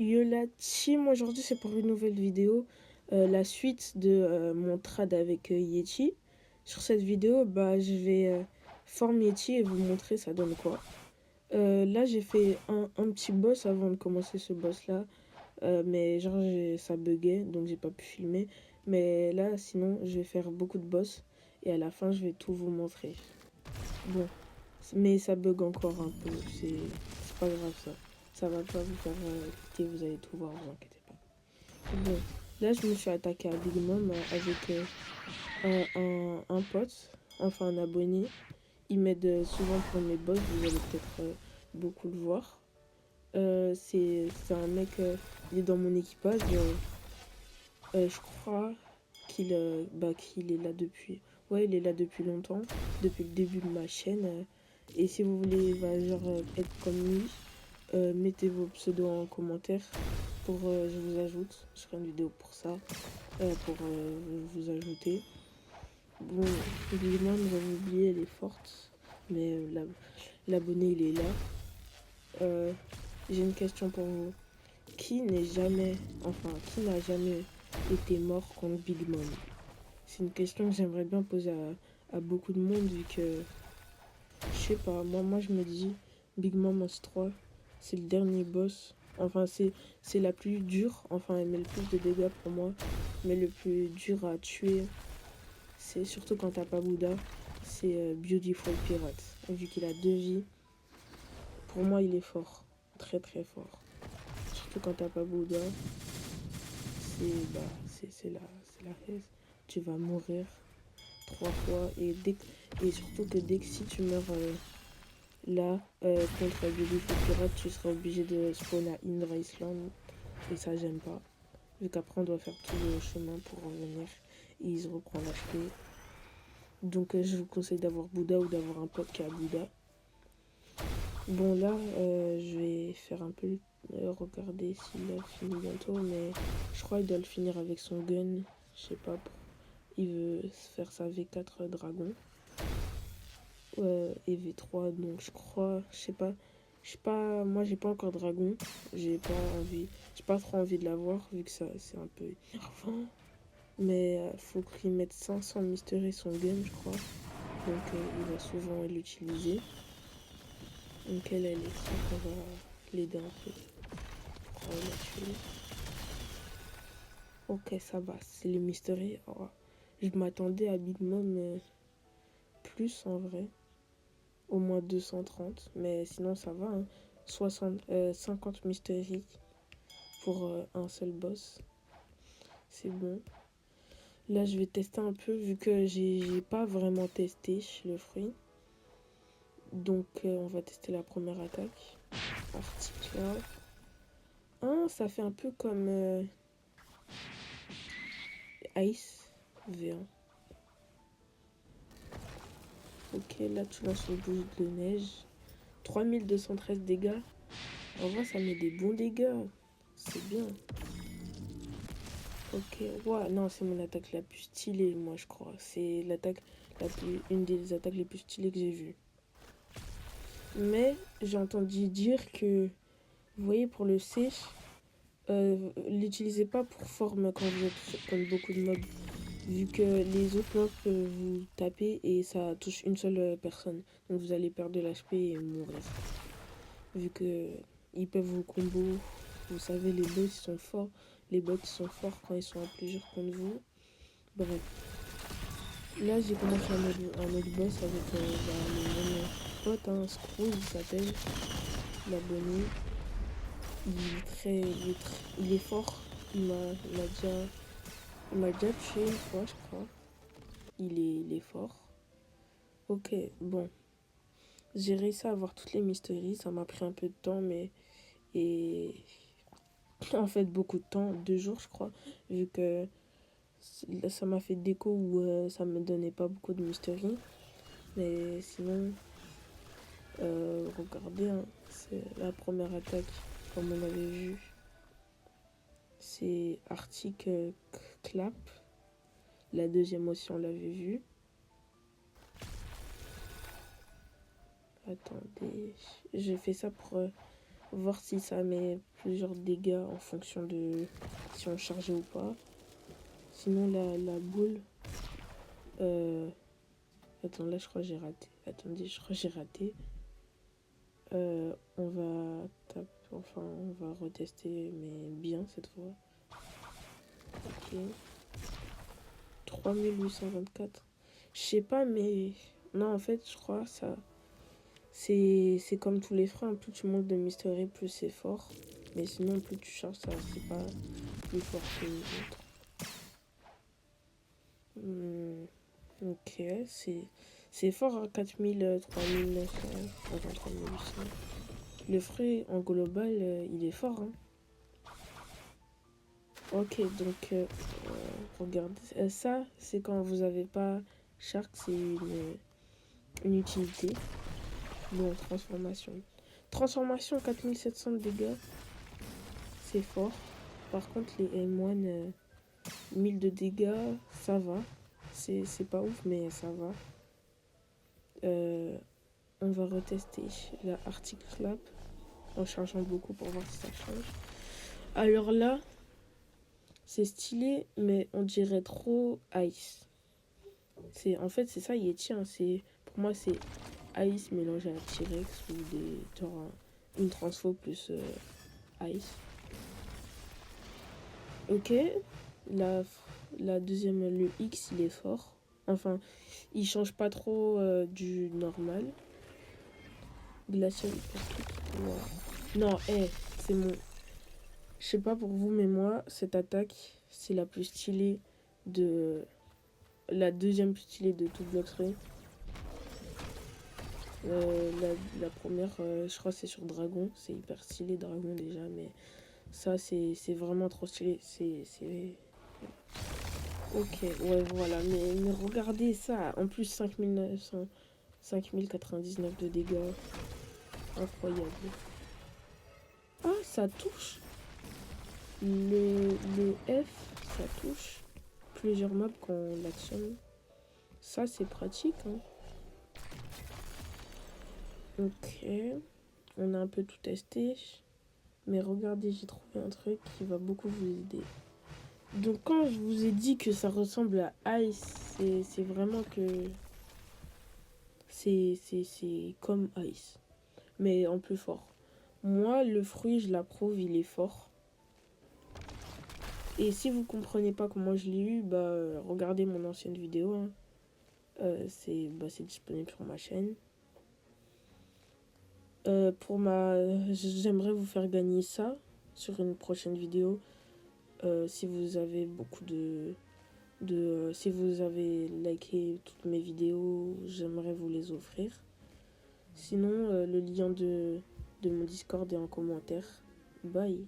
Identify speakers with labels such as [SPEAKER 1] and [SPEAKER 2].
[SPEAKER 1] Yo la team, aujourd'hui c'est pour une nouvelle vidéo, la suite de mon trad avec Yeti. Sur cette vidéo, je vais form Yeti et vous montrer ça donne quoi. Là j'ai fait un petit boss avant de commencer ce boss là, mais genre ça buguait donc j'ai pas pu filmer. Mais là sinon je vais faire beaucoup de boss et à la fin je vais tout vous montrer. Bon, mais ça bug encore un peu, c'est pas grave ça. Ça va pas vous faire cliquer, vous allez tout voir, vous inquiétez pas. Bon, là je me suis attaqué à Big Mom avec un pote, enfin un abonné. Il m'aide souvent pour mes boss, vous allez peut-être beaucoup le voir. C'est un mec, il est dans mon équipage. Je crois qu'il est là depuis. Ouais, il est là depuis longtemps, depuis le début de ma chaîne. Et si vous voulez être comme lui, mettez vos pseudos en commentaire pour je vous ajoute. Je ferai une vidéo pour ça, pour vous ajouter. Bon, évidemment, j'avais oublié, elle est forte, mais l'abonné il est là. J'ai une question pour vous. Qui n'a jamais été mort contre Big Mom? C'est une question que j'aimerais bien poser à beaucoup de monde vu que, je sais pas, moi je me dis, Big Mom Os 3, c'est le dernier boss. Enfin, c'est la plus dure, enfin, elle met le plus de dégâts pour moi, mais le plus dur à tuer, c'est surtout quand t'as pas Bouddha, c'est Beautiful Pirate. Vu qu'il a 2 vies, pour moi il est fort, très très fort. Surtout quand t'as pas Bouddha, c'est la haise. Tu vas mourir 3 fois et surtout que dès que si tu meurs là contre Beautiful Pirate, tu seras obligé de spawn à Indra Island et ça j'aime pas. Vu qu'après on doit faire tout le chemin pour revenir et il se reprend l'HP. Donc je vous conseille d'avoir Bouddha ou d'avoir un pote qui a Bouddha. Bon là je vais faire un peu regarder s'il a fini bientôt, mais je crois qu'il doit le finir avec son gun. Je sais pas, il veut faire sa V4 dragon et V3, donc je crois, je sais pas, moi j'ai pas encore dragon, j'ai pas trop envie de l'avoir vu que ça c'est un peu énervant. Mais faut qu'il mette 500 mystery son gun, je crois. Donc il va souvent l'utiliser. Donc elle est ici, on va l'aider un peu pour la tuer. Ok, ça va, c'est les mystery. Oh, je m'attendais à Big Mom plus en vrai. Au moins 230, mais sinon ça va. Hein. 50 mystery pour un seul boss. C'est bon. Là, je vais tester un peu vu que j'ai pas vraiment testé le fruit. Donc, on va tester la première attaque. Article. Ah, ça fait un peu comme Ice V1. Ok, là, tu lances une boule de neige. 3213 dégâts. En vrai, ça met des bons dégâts. C'est bien. Ok, ouais, non, c'est mon attaque la plus stylée, moi, je crois. C'est une des attaques les plus stylées que j'ai vues. Mais j'ai entendu dire que, vous voyez, pour le sèche, l'utilisez pas pour forme quand vous êtes contre beaucoup de mobs. Vu que les autres mobs peuvent vous taper et ça touche une seule personne. Donc vous allez perdre de l'HP et mourir. Vu que ils peuvent vous combo. Vous savez, les boss ils sont forts. Les bots sont forts quand ils sont en plusieurs contre vous. Bref. Là, j'ai commencé un autre boss avec le même pote, hein, Screw, il s'appelle, l'abonné. Il est fort. Il m'a déjà tué une fois, je crois. Il est fort. Ok, bon. J'ai réussi à avoir toutes les mysteries. Ça m'a pris un peu de temps, mais. Et. En fait, beaucoup de temps. 2 jours, je crois. Vu que ça m'a fait déco où ça me donnait pas beaucoup de mysteries. Mais sinon, regardez, hein, c'est la première attaque, comme on avait vu. C'est Arctic Clap. La deuxième aussi, on l'avait vu. Attendez, j'ai fait ça pour voir si ça met plusieurs dégâts en fonction de si on chargeait ou pas. Sinon, la boule... Attends, là, je crois que j'ai raté. Attendez, je crois que j'ai raté. On va taper... Enfin, on va retester, mais bien cette fois. Ok. 3824. Je sais pas, mais... Non, en fait, je crois ça... C'est comme tous les freins. Plus tu montes de mystery, plus c'est fort. Mais sinon, plus tu charges ça, c'est pas plus fort que les autres. Ok, c'est fort, hein, 4000, 3900, enfin 3800. Le fruit, en global, il est fort, hein. Ok, donc, regardez. Ça, c'est quand vous avez pas Shark, c'est une utilité. Bon, transformation. Transformation, 4700 de dégâts, c'est fort. Par contre, les M1, 1000 de dégâts, ça va. C'est pas ouf, mais ça va. On va retester la Arctic Clap en chargeant beaucoup pour voir si ça change. Alors là, c'est stylé, mais on dirait trop Ice. En fait, c'est ça Yeti. Hein, pour moi, c'est Ice mélangé à T-Rex ou genre une transfo plus Ice. Ok, la deuxième, le X, il est fort. Enfin, il change pas trop du normal. Glacial hyperkick. Wow. Non, c'est mon... Je sais pas pour vous, mais moi, cette attaque, c'est la plus stylée de... La deuxième plus stylée de tout Bloxray. La première, je crois c'est sur Dragon. C'est hyper stylé, Dragon déjà, mais ça, c'est vraiment trop stylé. Ok, ouais, voilà. Mais regardez ça. En plus, 5900, 5099 de dégâts. Incroyable. Ah, ça touche. Le F, ça touche plusieurs mobs quand on l'actionne. Ça, c'est pratique, hein. Ok. On a un peu tout testé. Mais regardez, j'ai trouvé un truc qui va beaucoup vous aider. Donc, quand je vous ai dit que ça ressemble à Ice, c'est vraiment que... C'est comme Ice. Mais en plus fort. Moi, le fruit, je l'approuve, il est fort. Et si vous comprenez pas comment je l'ai eu, regardez mon ancienne vidéo, hein. C'est disponible sur ma chaîne. J'aimerais vous faire gagner ça sur une prochaine vidéo. Si vous avez beaucoup si vous avez liké toutes mes vidéos, j'aimerais vous les offrir. Sinon, le lien de mon Discord est en commentaire. Bye.